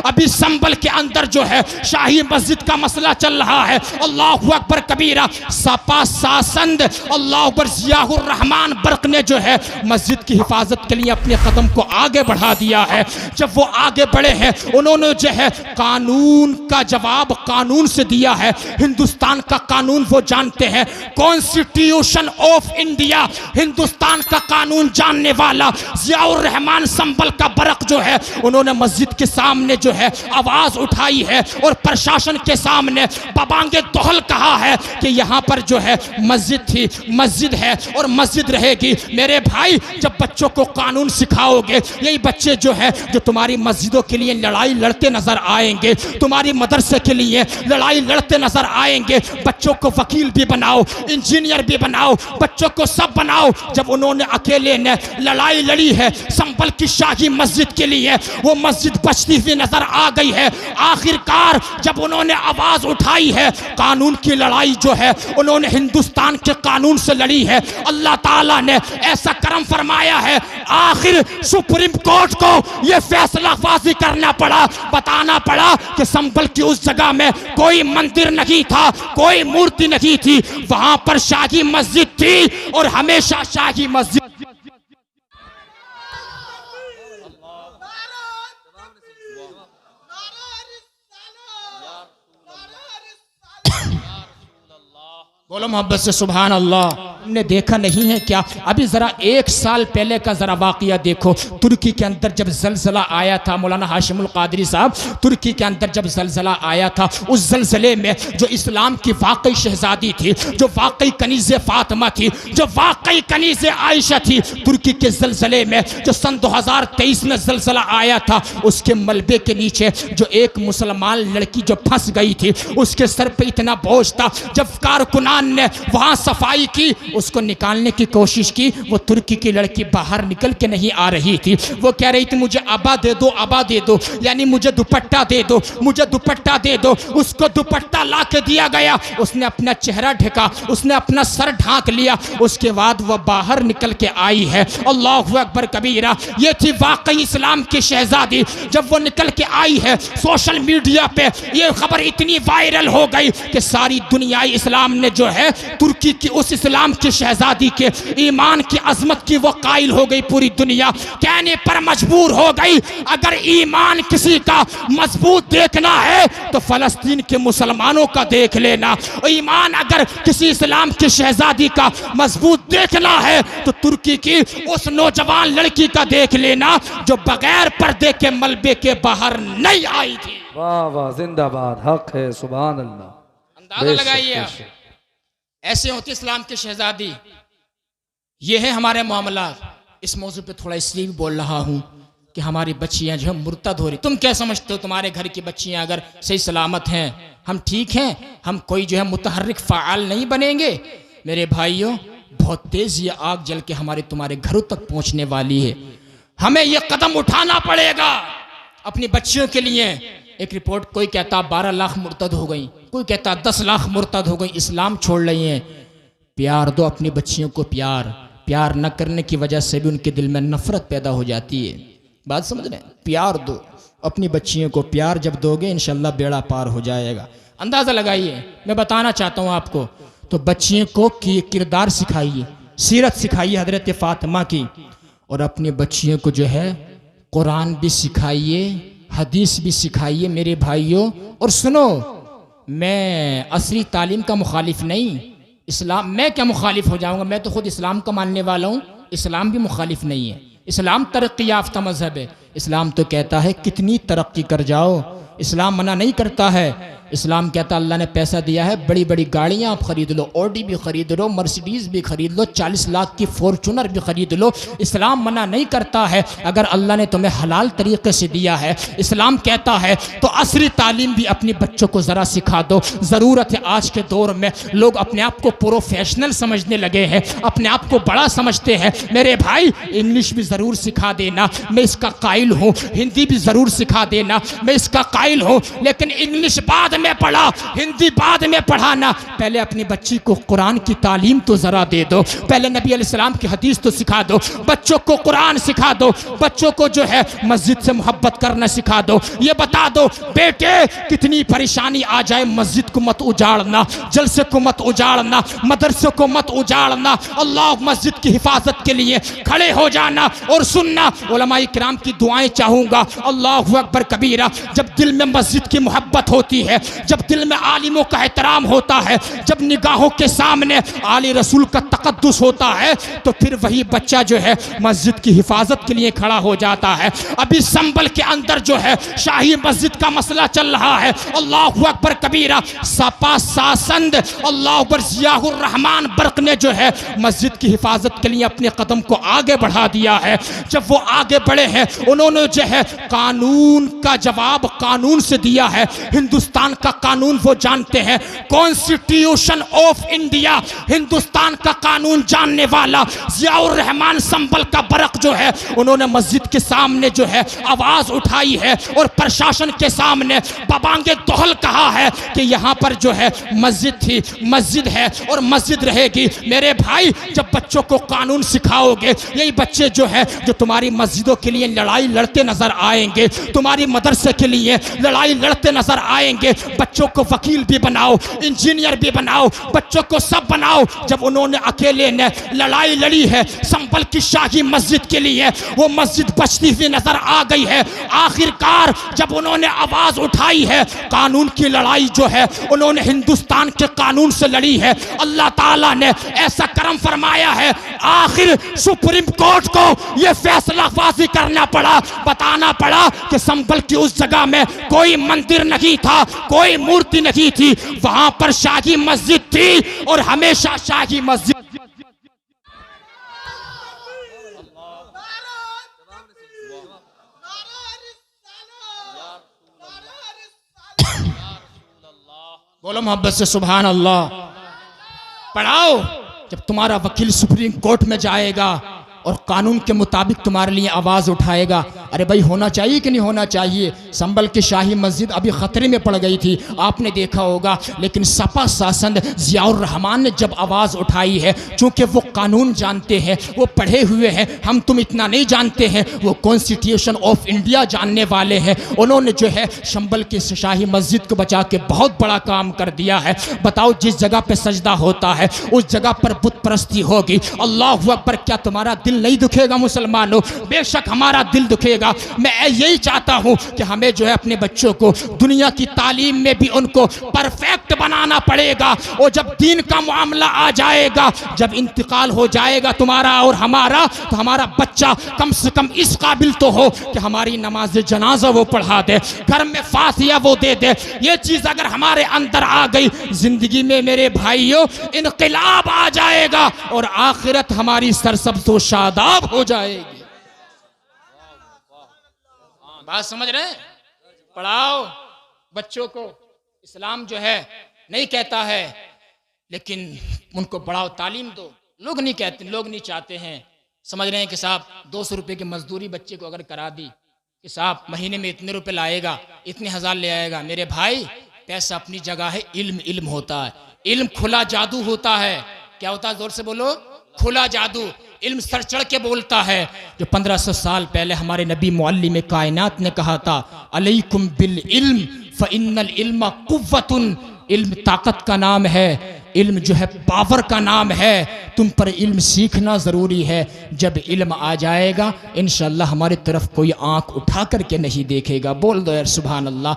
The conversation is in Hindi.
अभी संभल के अंदर जो है शाही मस्जिद का मसला चल रहा है। अल्लाहु अकबर कबीरा। सपा सासंद अल्लाह अकबर जियाउर रहमान बर्क ने जो है मस्जिद की हिफाजत के लिए अपने कदम को आगे बढ़ा दिया है। जब वो आगे बढ़े हैं उन्होंने जो है कानून का जवाब कानून से दिया है। हिंदुस्तान का कानून वो जानते हैं, कॉन्स्टिट्यूशन ऑफ इंडिया, हिंदुस्तान का कानून जानने वाला जियाउर रहमान संभल का बरक जो है उन्होंने मस्जिद के सामने जो है आवाज उठाई है और प्रशासन के सामने बबांगे तोहल कहा है कि यहाँ पर जो है मस्जिद थी, मस्जिद है और मस्जिद रहेगी। मेरे भाई जब बच्चों को कानून सिखाओगे यही बच्चे जो है जो तुम्हारी मस्जिदों के लिए लड़ाई लड़ते नजर आएंगे, तुम्हारी मदरसे के लिए लड़ाई लड़ते नजर आएंगे। बच्चों को वकील भी बनाओ, इंजीनियर भी बनाओ, बच्चों को सब बनाओ। जब उन्होंने अकेले ने लड़ाई लड़ी है संभल की शाही मस्जिद के लिए, वो मस्जिद बचती हुई नजर आ गई है। आखिरकार जब उन्होंने आवाज उठाई है, कानून की लड़ाई जो है उन्होंने हिंदुस्तान के कानून से लड़ी है। अल्लाह ताला ने ऐसा करम फरमाया है, आखिर सुप्रीम कोर्ट को यह फैसला फाजी करना पड़ा, बताना पड़ा कि संभल की उस जगह में कोई मंदिर नहीं था, कोई मूर्ति नहीं थी, वहां पर शाही मस्जिद थी और हमेशा शाही मस्जिद। बोलो मोहब्बत से सुभान अल्लाह। हमने देखा नहीं है क्या? अभी ज़रा 1 साल पहले का ज़रा वाक़या देखो। तुर्की के अंदर जब ज़लज़ला आया था, मौलाना हाशिमुल क़ादरी साहब, तुर्की के अंदर जब ज़लज़ला आया था, उस ज़लज़ले में जो इस्लाम की वाकई शहज़ादी थी, जो वाकई कनीज़े फ़ातिमा थी, जो वाकई कनीज़े आयशा थी, तुर्की के ज़लज़ले में जो सन 2023 में ज़लज़ला आया था, उसके मलबे के नीचे जो एक मुसलमान लड़की जो फंस गई थी, उसके सर पे इतना बोझ था। जब कारकुनान ने वहां सफाई की, उसको निकालने की कोशिश की, वो तुर्की की लड़की बाहर निकल के नहीं आ रही थी। वो कह रही थी मुझे अबा दे दो, अबा दे दो, यानी मुझे दुपट्टा दे दो, मुझे दुपट्टा दे दो। उसको दुपट्टा ला के दिया गया, उसने अपना चेहरा ढका, उसने अपना सर ढांक लिया, उसके बाद वह बाहर निकल के आई है। अल्लाहु अकबर कबीरा। ये थी वाकई इस्लाम की शहजादी। जब वो निकल के आई है, सोशल मीडिया पे ये खबर इतनी वायरल हो गई कि सारी दुनिया इस्लाम ने जो है तुर्की की उस इस्लाम की शहजादी के ईमान की अजमत की वो कायल हो गई। पूरी दुनिया कहने पर मजबूर हो गई, अगर ईमान किसी का मजबूत देखना है तो फलस्तीन के मुसलमानों का देख लेना, ईमान अगर किसी इस्लाम की शहजादी का मजबूत देखना है तो तुर्की की उस नौजवान लड़की का देख लेना जो बगैर पर्दे के मलबे के बाहर नहीं आई थी। वाह वाह, जिंदाबाद, हक है, सुभान अल्लाह। अंदाजा लगाइए, ऐसे होती इस्लाम की शहजादी। ये है हमारे मामलात। इस मौजू पे थोड़ा इसलिए भी बोल रहा हूँ कि हमारी बच्चियाँ जो है मुर्तद हो रही। तुम क्या समझते हो तुम्हारे घर की बच्चियाँ अगर सही सलामत हैं, हम ठीक हैं, हम कोई जो है मुतहर्रिक फ़ाल नहीं बनेंगे? मेरे भाइयों, बहुत तेज़ ये आग जल के हमारे तुम्हारे घरों तक पहुँचने वाली है। हमें ये कदम उठाना पड़ेगा अपनी बच्चियों के लिए। एक रिपोर्ट, कोई कहता 12 लाख मुर्तद हो गई, कोई कहता 10 लाख मुर्तद हो गई, इस्लाम छोड़ रही हैं। प्यार दो अपनी बच्चियों को, प्यार न करने की वजह से भी उनके दिल में नफरत पैदा हो जाती है। बात समझ रहे हैं? प्यार दो अपनी बच्चियों को, प्यार जब दोगे इंशाल्लाह बेड़ा पार हो जाएगा। अंदाज़ा लगाइए, मैं बताना चाहता हूँ आपको, तो बच्चियों को किरदार सिखाइए, सीरत सिखाइए हजरत फ़ातिमा की, और अपनी बच्चियों को जो है कुरान भी सिखाइए, हदीस भी सिखाइए मेरे भाइयों। और सुनो, मैं असली तालीम का मुखालिफ नहीं, इस्लाम मैं क्या मुखालिफ हो जाऊंगा? मैं तो खुद इस्लाम का मानने वाला हूँ। इस्लाम भी मुखालिफ नहीं है, इस्लाम तरक्की याफ्ता मजहब है। इस्लाम तो कहता है कितनी तरक्की कर जाओ, इस्लाम मना नहीं करता है। इस्लाम कहता अल्लाह ने पैसा दिया है, बड़ी बड़ी गाड़ियाँ आप खरीद लो, ऑडी भी खरीद लो, मर्सिडीज़ भी खरीद लो, 40 लाख की फॉर्चूनर भी खरीद लो। इस्लाम मना नहीं करता है अगर अल्लाह ने तुम्हें हलाल तरीके से दिया है। इस्लाम कहता है तो असली तालीम भी अपने बच्चों को ज़रा सिखा दो। ज़रूरत है, आज के दौर में लोग अपने आप को प्रोफेशनल समझने लगे हैं, अपने आप को बड़ा समझते हैं। मेरे भाई, इंग्लिश भी ज़रूर सिखा देना, मैं इसका कायल हूँ। हिंदी भी ज़रूर सिखा देना, मैं इसका कायल हूँ। लेकिन इंग्लिश बाद में पढ़ा, हिंदी बाद में पढ़ाना, पहले अपनी बच्ची को कुरान की तालीम तो जरा दे दो, पहले नबी अलैहिस्सलाम की हदीस तो सिखा दो, बच्चों को कुरान सिखा दो, बच्चों को जो है मस्जिद से मोहब्बत करना सिखा दो। ये बता दो बेटे कितनी परेशानी आ जाए मस्जिद को मत उजाड़ना, जलसे को मत उजाड़ना, मदरसे को मत उजाड़ना, अल्लाह मस्जिद की हिफाजत के लिए खड़े हो जाना और सुनना। उलमाए किराम की दुआएं चाहूंगा, अल्लाहु अकबर कबीरा। जब दिल में मस्जिद की मोहब्बत होती है, जब दिल में आलिमों का एहतराम होता है, जब निगाहों के सामने आले रसूल का तकद्दुस होता है, तो फिर वही बच्चा जो है मस्जिद की हिफाजत के लिए खड़ा हो जाता है। अभी संभल के अंदर जो है शाही मस्जिद का मसला चल रहा है, अल्लाहु अकबर कबीरा। सपा सासंद अल्लाह अकबर जियाउर रहमान बर्क ने जो है मस्जिद की हिफाजत के लिए अपने कदम को आगे बढ़ा दिया है। जब वो आगे बढ़े हैं, उन्होंने जो है कानून का जवाब कानून से दिया है। हिंदुस्तान का कानून वो जानते हैं, कॉन्स्टिट्यूशन ऑफ इंडिया, हिंदुस्तान का कानून जानने वाला जियाउर रहमान संभल का बरक जो है, उन्होंने मस्जिद के सामने जो है आवाज उठाई है और प्रशासन के सामने बबांगे दोहल कहा है कि यहाँ पर जो है मस्जिद थी, मस्जिद है और मस्जिद रहेगी। मेरे भाई, जब बच्चों को कानून सिखाओगे, यही बच्चे जो है जो तुम्हारी मस्जिदों के लिए लड़ाई लड़ते नजर आएंगे, तुम्हारी मदरसे के लिए लड़ाई लड़ते नजर आएंगे। बच्चों को वकील भी बनाओ, इंजीनियर भी बनाओ, बच्चों को सब बनाओ। जब उन्होंने अकेले ने लड़ाई लड़ी है संभल की शाही मस्जिद के लिए, वो मस्जिद बचती हुई नजर आ गई है। आखिरकार जब उन्होंने आवाज उठाई है, कानून की लड़ाई जो है उन्होंने हिंदुस्तान के कानून से लड़ी है। अल्लाह ताला ने ऐसा करम फरमाया है, आखिर सुप्रीम कोर्ट को यह फैसला फाजी करना पड़ा, बताना पड़ा कि संभल की उस जगह में कोई मंदिर नहीं था, कोई मूर्ति नहीं थी, वहां पर शाही मस्जिद थी और हमेशा शाही मस्जिद। बोलो मोहब्बत से सुभान अल्लाह। पढ़ाओ। जब तुम्हारा वकील सुप्रीम कोर्ट में जाएगा और कानून के मुताबिक तुम्हारे लिए आवाज़ उठाएगा, अरे भाई होना चाहिए कि नहीं होना चाहिए। संभल की शाही मस्जिद अभी खतरे में पड़ गई थी, आपने देखा होगा, लेकिन सपा शासन जियाउर रहमान ने जब आवाज़ उठाई है, चूँकि वो कानून जानते हैं, वो पढ़े हुए हैं, हम तुम इतना नहीं जानते हैं, वो कॉन्स्टिट्यूशन ऑफ इंडिया जानने वाले हैं। उन्होंने जो है संभल की शाही मस्जिद को बचा के बहुत बड़ा काम कर दिया है। बताओ, जिस जगह पर सजदा होता है उस जगह पर बुत परस्ती होगी। अल्लाहु अकबर। क्या तुम्हारा दिल नहीं दुखेगा मुसलमानों? बेशक हमारा दिल दुखेगा। मैं यही चाहता हूं कि हमें जो है अपने बच्चों को दुनिया की तालीम में भी उनको परफेक्ट बनाना पड़ेगा। और जब दीन का मामला आ जाएगा, जब इंतकाल हो जाएगा तुम्हारा और हमारा, तो हमारा बच्चा कम से कम इस काबिल तो हो कि हमारी नमाज जनाजा वो पढ़ा दे, घर में फातिहा वो दे दे। ये चीज अगर हमारे अंदर आ गई, जिंदगी में मेरे भाइयों इनकलाब आ जाएगा और आखिरत हमारी सरसब्ज़ व शादाब हो जाएगी। बात समझ रहे हैं? पढ़ाओ बच्चों को। इस्लाम जो है नहीं कहता है, लेकिन उनको पढ़ाओ, तालीम दो। लोग नहीं कहते, लोग नहीं चाहते हैं। समझ रहे हैं कि साहब 200 रुपये की मजदूरी बच्चे को अगर करा दी कि साहब महीने में इतने रुपए लाएगा, इतने हजार ले आएगा। मेरे भाई, पैसा अपनी जगह है, इल्म इल्म होता है। इल्म खुला जादू होता है। क्या होता है? जोर से बोलो। खुला जादू। इल्म सर चढ़ के बोलता है। जो 1500 साल पहले हमारे नबी मुअल्लिम कायनात ने कहा था, अलैकुम बिल इल्म फ़इन्नल इल्म कुव्वतुन। इल्म ताकत का नाम है, इल्म जो है पावर का नाम है। तुम पर इल्म सीखना ज़रूरी है। जब इल्म आ जाएगा इंशाअल्लाह हमारी तरफ कोई आंख उठा करके नहीं देखेगा। बोल दो यार सुभान अल्लाह।